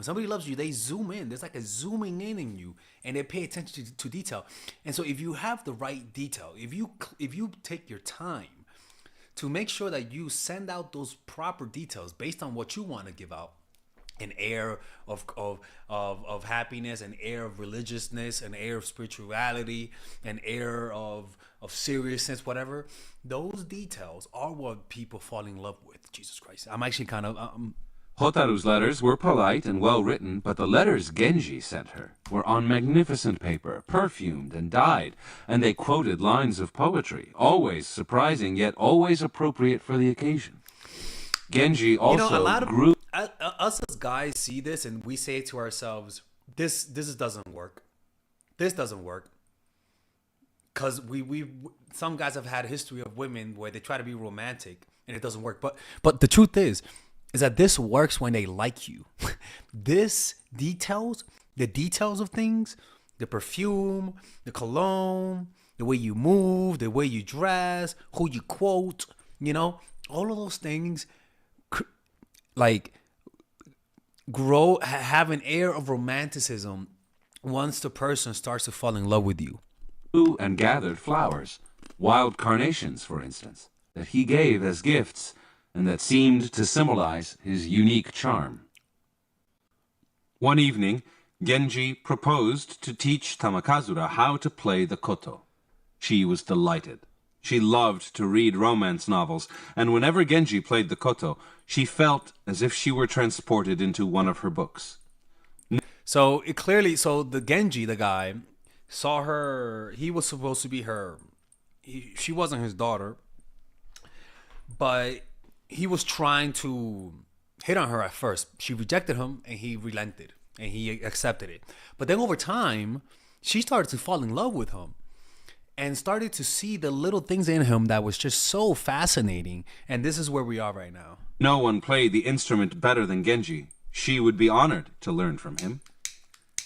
When somebody loves you, they zoom in. There's like a zooming in you, and they pay attention to detail. And so, if you have the right detail, if you take your time to make sure that you send out those proper details based on what you want to give out, an air of happiness, an air of religiousness, an air of spirituality, an air of seriousness, whatever. Those details are what people fall in love with. Jesus Christ, I'm actually kind of Hotaru's letters were polite and well written, but the letters Genji sent her were on magnificent paper, perfumed and dyed, and they quoted lines of poetry, always surprising yet always appropriate for the occasion. Genji also a lot of grew. us as guys see this and we say to ourselves, this doesn't work. This doesn't work. Because we some guys have had a history of women where they try to be romantic and it doesn't work. But the truth is that this works when they like you. The details of things, the perfume, the cologne, the way you move, the way you dress, who you quote, all of those things like have an air of romanticism once the person starts to fall in love with you. And gathered flowers, wild carnations, for instance, that he gave as gifts and that seemed to symbolize his unique charm. One evening, Genji proposed to teach Tamakazura how to play the koto. She was delighted. She loved to read romance novels, and whenever Genji played the koto, she felt as if she were transported into one of her books. So the Genji, the guy, saw her. He was supposed to be her. She wasn't his daughter, but he was trying to hit on her at first. She rejected him, and he relented, and he accepted it. But then over time, she started to fall in love with him and started to see the little things in him that was just so fascinating. And this is where we are right now. No one played the instrument better than Genji. She would be honored to learn from him.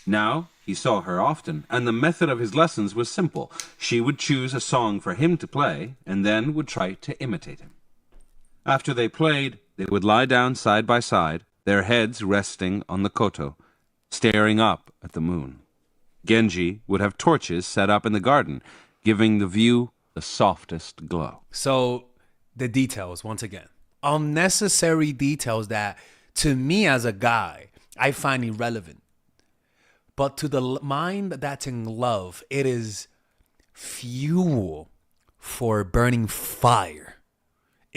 Now, he saw her often, and the method of his lessons was simple. She would choose a song for him to play, and then would try to imitate him. After they played, they would lie down side by side, their heads resting on the koto, staring up at the moon. Genji would have torches set up in the garden, giving the view the softest glow. So, the details, once again. Unnecessary details that, to me as a guy, I find irrelevant. But to the mind that's in love, it is fuel for burning fire.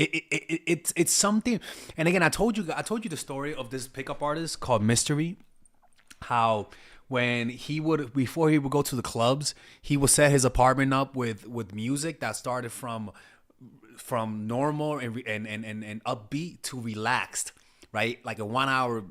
It's something. And again, I told you the story of this pickup artist called Mystery. How when before he would go to the clubs, he would set his apartment up with music that started from normal and upbeat to relaxed. Right, like a 1 hour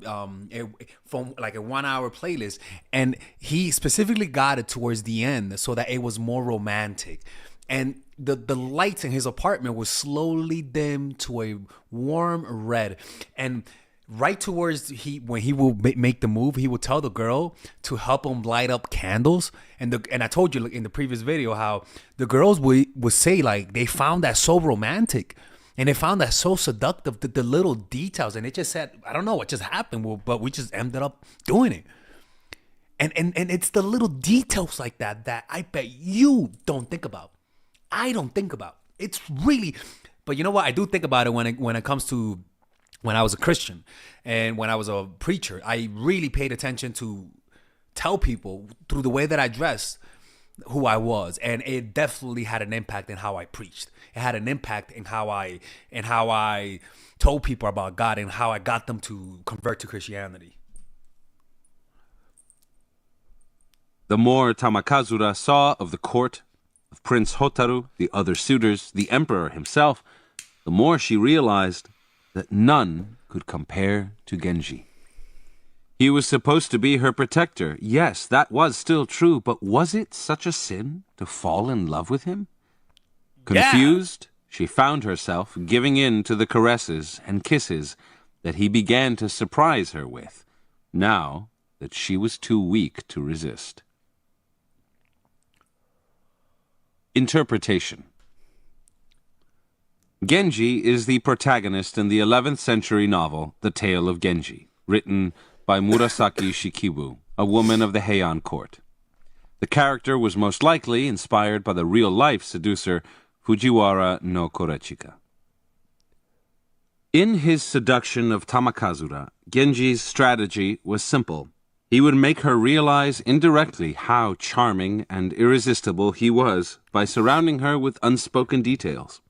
from like a 1 hour playlist, and he specifically got it towards the end so that it was more romantic, and the lights in his apartment was slowly dimmed to a warm red, and right towards when he will make the move, he will tell the girl to help him light up candles, and I told you in the previous video how the girls would say like they found that so romantic. And they found that so seductive, the little details. And it just said, I don't know what just happened, but we just ended up doing it. And it's the little details like that I bet you don't think about. I don't think about. It's really, but you know what? I do think about it when it comes to when I was a Christian and when I was a preacher. I really paid attention to tell people through the way that I dressed who I was, and it definitely had an impact in how I preached. It had an impact in how I told people about God and how I got them to convert to Christianity. The more Tamakazura saw of the court, of Prince Hotaru, the other suitors, the emperor himself, the more she realized that none could compare to Genji. He was supposed to be her protector. Yes, that was still true, but was it such a sin to fall in love with him? Confused, she found herself giving in to the caresses and kisses that he began to surprise her with, now that she was too weak to resist. Interpretation. Genji is the protagonist in the 11th century novel, The Tale of Genji, written by Murasaki Shikibu, a woman of the Heian court. The character was most likely inspired by the real-life seducer Fujiwara no Korechika. In his seduction of Tamakazura, Genji's strategy was simple. He would make her realize indirectly how charming and irresistible he was by surrounding her with unspoken details.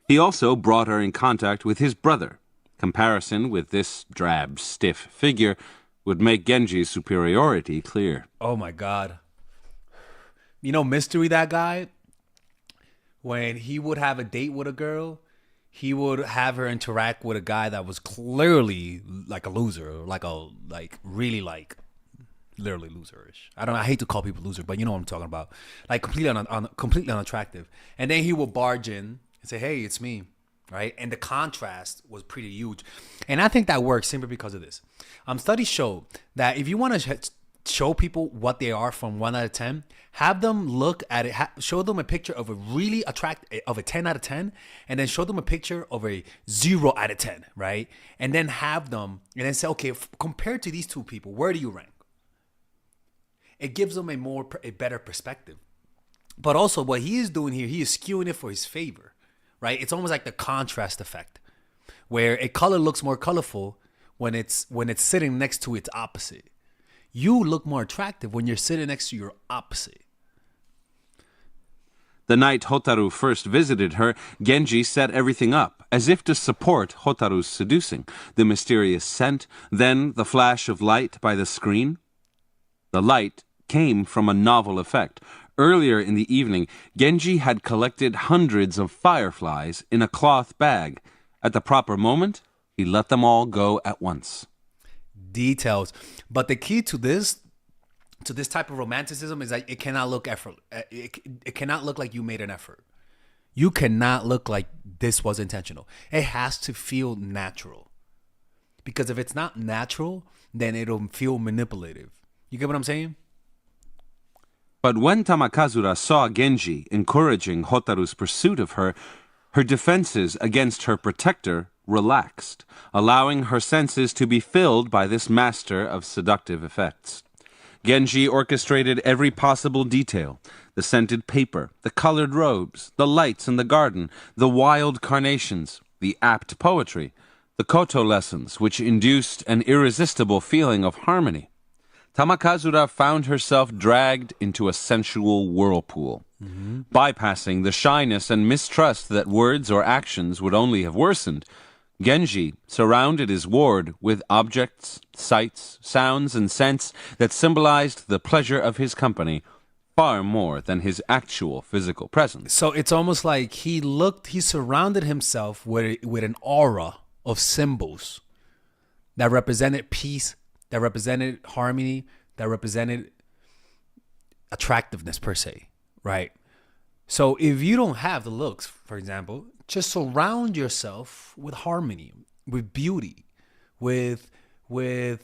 He also brought her in contact with his brother. Comparison with this drab, stiff figure would make Genji's superiority clear. Oh my God. You know, Mystery, that guy, when he would have a date with a girl, he would have her interact with a guy that was clearly like a loser, literally loserish. I hate to call people loser, but you know what I'm talking about. Like completely unattractive. And then he would barge in and say, "Hey, it's me." Right? And the contrast was pretty huge. And I think that works simply because of this. Studies show that if you want to show people what they are from 1 out of 10, have them look at it, show them a picture of a really of a 10 out of 10, and then show them a picture of a 0 out of 10, right? And then have them, and then say, okay, compared to these two people, where do you rank? It gives them a better perspective. But also what he is doing here, he is skewing it for his favor, right? It's almost like the contrast effect, where a color looks more colorful when it's sitting next to its opposite. You look more attractive when you're sitting next to your opposite. The night Hotaru first visited her, Genji set everything up, as if to support Hotaru's seducing. The mysterious scent, then the flash of light by the screen. The light came from a novel effect. Earlier in the evening, Genji had collected hundreds of fireflies in a cloth bag. At the proper moment, he let them all go at once. Details. But the key to this type of romanticism is that it cannot look effort. It cannot look like you made an effort. You cannot look like this was intentional. It has to feel natural. Because if it's not natural, then it'll feel manipulative. You get what I'm saying? But when Tamakazura saw Genji encouraging Hotaru's pursuit of her, her defenses against her protector relaxed, allowing her senses to be filled by this master of seductive effects. Genji orchestrated every possible detail: the scented paper, the colored robes, the lights in the garden, the wild carnations, the apt poetry, the koto lessons, which induced an irresistible feeling of harmony. Tamakazura found herself dragged into a sensual whirlpool. Bypassing the shyness and mistrust that words or actions would only have worsened, Genji surrounded his ward with objects, sights, sounds, and scents that symbolized the pleasure of his company far more than his actual physical presence. So it's almost like he surrounded himself with an aura of symbols that represented peace, that represented harmony, that represented attractiveness per se, right? So if you don't have the looks, for example, just surround yourself with harmony, with beauty, with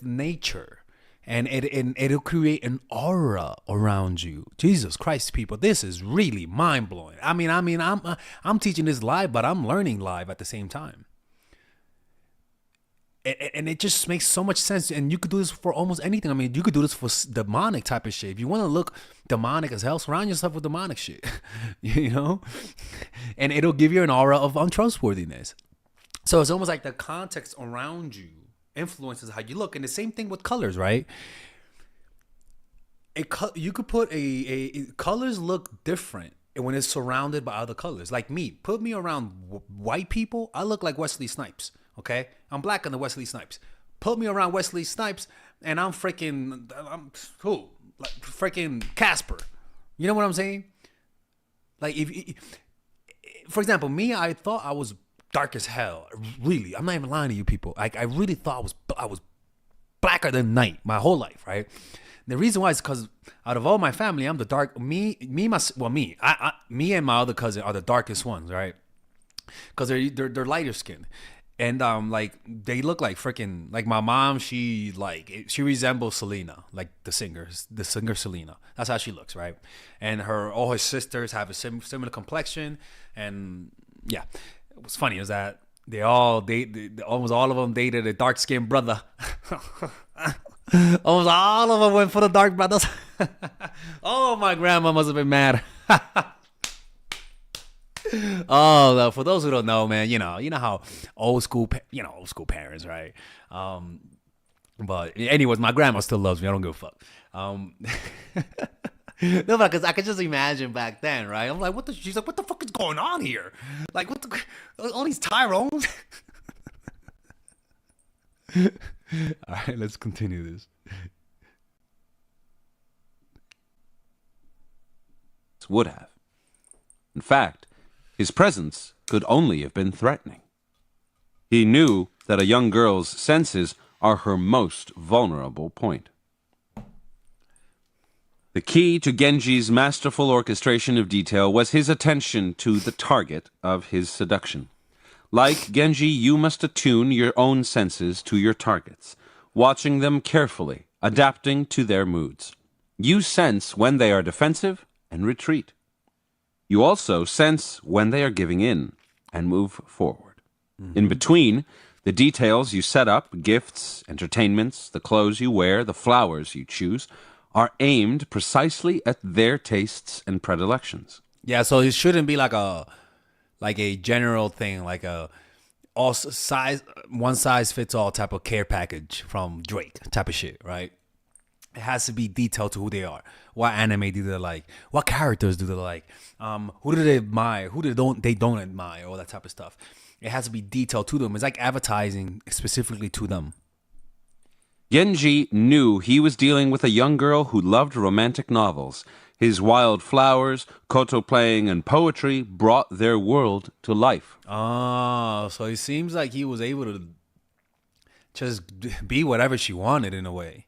nature, and it'll create an aura around you. Jesus Christ, people, this is really mind blowing. I mean, I'm teaching this live, but I'm learning live at the same time. And it just makes so much sense. And you could do this for almost anything. I mean, you could do this for demonic type of shit. If you want to look demonic as hell, surround yourself with demonic shit, you know? And it'll give you an aura of untrustworthiness. So it's almost like the context around you influences how you look. And the same thing with colors, right? You could put colors look different when it's surrounded by other colors. Like me, put me around white people, I look like Wesley Snipes. Okay, I'm black on the Wesley Snipes. Put me around Wesley Snipes, and I'm freaking Casper. You know what I'm saying? Like if for example, me, I thought I was dark as hell. Really, I'm not even lying to you people. Like I really thought I was blacker than night my whole life, right? The reason why is because out of all my family, I'm the dark. Me and my other cousin are the darkest ones, right? Because they're lighter skinned. And like they look like freaking like my mom. She resembles Selena, like the singer Selena. That's how she looks, right? And all her sisters have a similar complexion. And yeah, what's funny is that almost all of them dated a dark skinned brother. Almost all of them went for the Dark Brothers. Oh, my grandma must have been mad. Oh, no, for those who don't know, man, you know how old school parents, right? But anyways, my grandma still loves me. I don't give a fuck. No, because I could just imagine back then, right? I'm like, she's like, what the fuck is going on here? Like, all these Tyrones? All right, let's continue this. Would have. In fact, his presence could only have been threatening. He knew that a young girl's senses are her most vulnerable point. The key to Genji's masterful orchestration of detail was his attention to the target of his seduction. Like Genji, you must attune your own senses to your targets, watching them carefully, adapting to their moods. You sense when they are defensive and retreat. You also sense when they are giving in and move forward. In between, the details you set up, gifts, entertainments, the clothes you wear, the flowers you choose, are aimed precisely at their tastes and predilections. Yeah, so it shouldn't be like a general thing, like a one size fits all type of care package from Drake type of shit, right? It has to be detailed to who they are. What anime do they like? What characters do they like? Who do they admire? Who they don't admire? All that type of stuff. It has to be detailed to them. It's like advertising specifically to them. Genji knew he was dealing with a young girl who loved romantic novels. His wild flowers, koto playing, and poetry brought their world to life. Oh, so it seems like he was able to just be whatever she wanted in a way.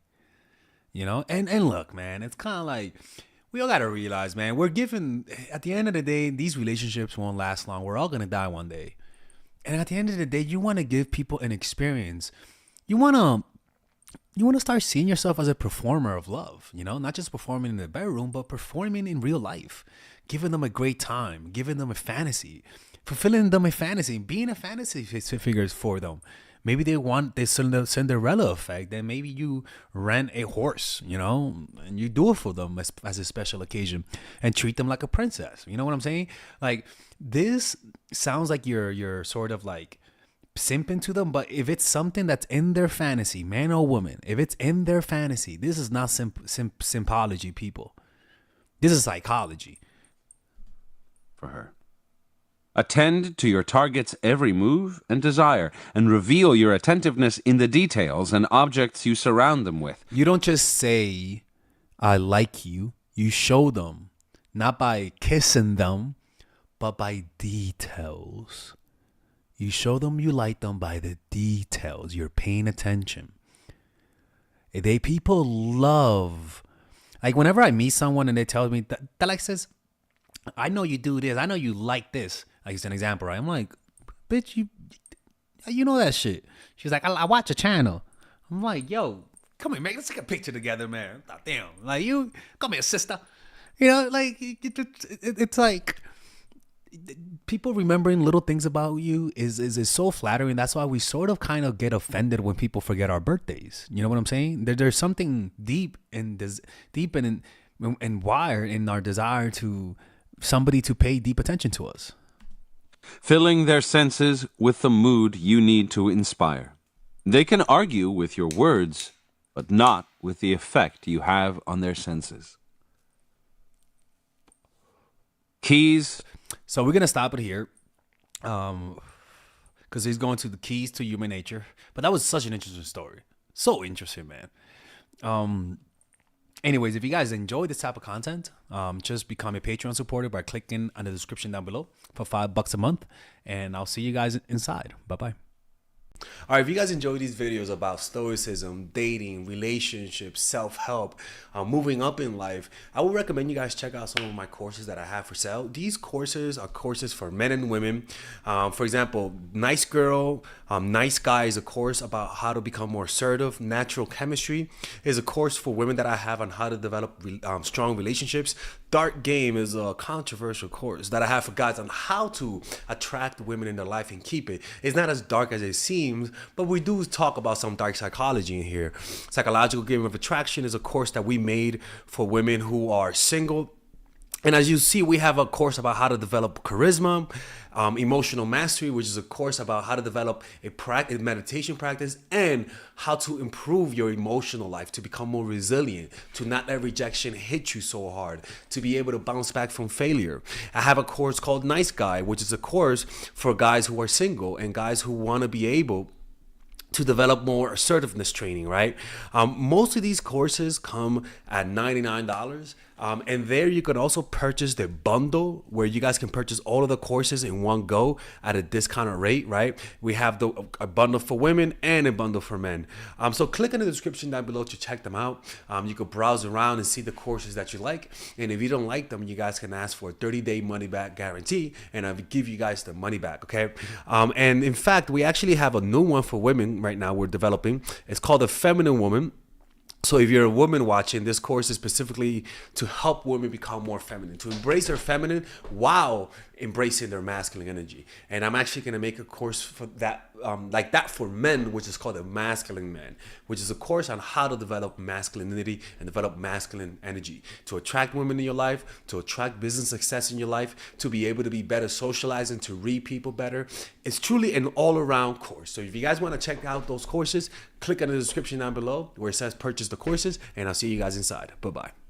And look, man, it's kind of like we all got to realize, man, we're given, at the end of the day, these relationships won't last long. We're all going to die one day. And at the end of the day, you want to give people an experience. You want to start seeing yourself as a performer of love, not just performing in the bedroom, but performing in real life, giving them a great time, giving them a fantasy, fulfilling them a fantasy, being a fantasy figures for them. Maybe they want the Cinderella effect. Then maybe you rent a horse, and you do it for them as a special occasion and treat them like a princess. You know what I'm saying? Like, this sounds like you're sort of like simping to them, but if it's something that's in their fantasy, man or woman, if it's in their fantasy, this is not sympology, people. This is psychology. For her. Attend to your target's every move and desire, and reveal your attentiveness in the details and objects you surround them with. You don't just say, I like you. You show them, not by kissing them, but by details. You show them you like them by the details. You're paying attention. People love, like whenever I meet someone and they tell me that like says, I know you do this. I know you like this. Like it's an example, right? I'm like, bitch, you know that shit. She's like, I watch a channel. I'm like, yo, come here, man. Let's take a picture together, man. Oh, damn, like you, come here, sister. Like it's like people remembering little things about you is so flattering. That's why we sort of kind of get offended when people forget our birthdays. You know what I'm saying? There's something deep and wired in our desire to somebody to pay deep attention to us. Filling their senses with the mood you need to inspire. They can argue with your words, but not with the effect you have on their senses. Keys. So we're going to stop it here because he's going to the keys to human nature. But that was such an interesting story. So interesting, man. Anyways, if you guys enjoy this type of content, just become a Patreon supporter by clicking on the description down below for $5 a month. And I'll see you guys inside. Bye-bye. All right, if you guys enjoy these videos about stoicism, dating, relationships, self-help, moving up in life, I would recommend you guys check out some of my courses that I have for sale. These courses are courses for men and women. For example, Nice Girl, Nice Guy is a course about how to become more assertive. Natural Chemistry is a course for women that I have on how to develop strong relationships. Dark Game is a controversial course that I have for guys on how to attract women in their life and keep it. It's not as dark as it seems. themes, but we do talk about some dark psychology in here. Psychological Game of Attraction is a course that we made for women who are single. And as you see, we have a course about how to develop charisma, emotional mastery, which is a course about how to develop a meditation practice and how to improve your emotional life, to become more resilient, to not let rejection hit you so hard, to be able to bounce back from failure. I have a course called Nice Guy, which is a course for guys who are single and guys who want to be able to develop more assertiveness training, right? Most of these courses come at $99. And there you can also purchase the bundle where you guys can purchase all of the courses in one go at a discounted rate, right? We have a bundle for women and a bundle for men. So click in the description down below to check them out. You can browse around and see the courses that you like. And if you don't like them, you guys can ask for a 30-day money-back guarantee, and I'll give you guys the money back, okay? And in fact, we actually have a new one for women right now we're developing. It's called The Feminine Woman. So if you're a woman watching, this course is specifically to help women become more feminine, to embrace their feminine while embracing their masculine energy. And I'm actually going to make a course for that, like that for men, which is called the Masculine Man, which is a course on how to develop masculinity and develop masculine energy, to attract women in your life, to attract business success in your life, to be able to be better socializing, to read people better. It's truly an all-around course. So if you guys want to check out those courses, click on the description down below where it says purchase the courses, and I'll see you guys inside. Bye-bye.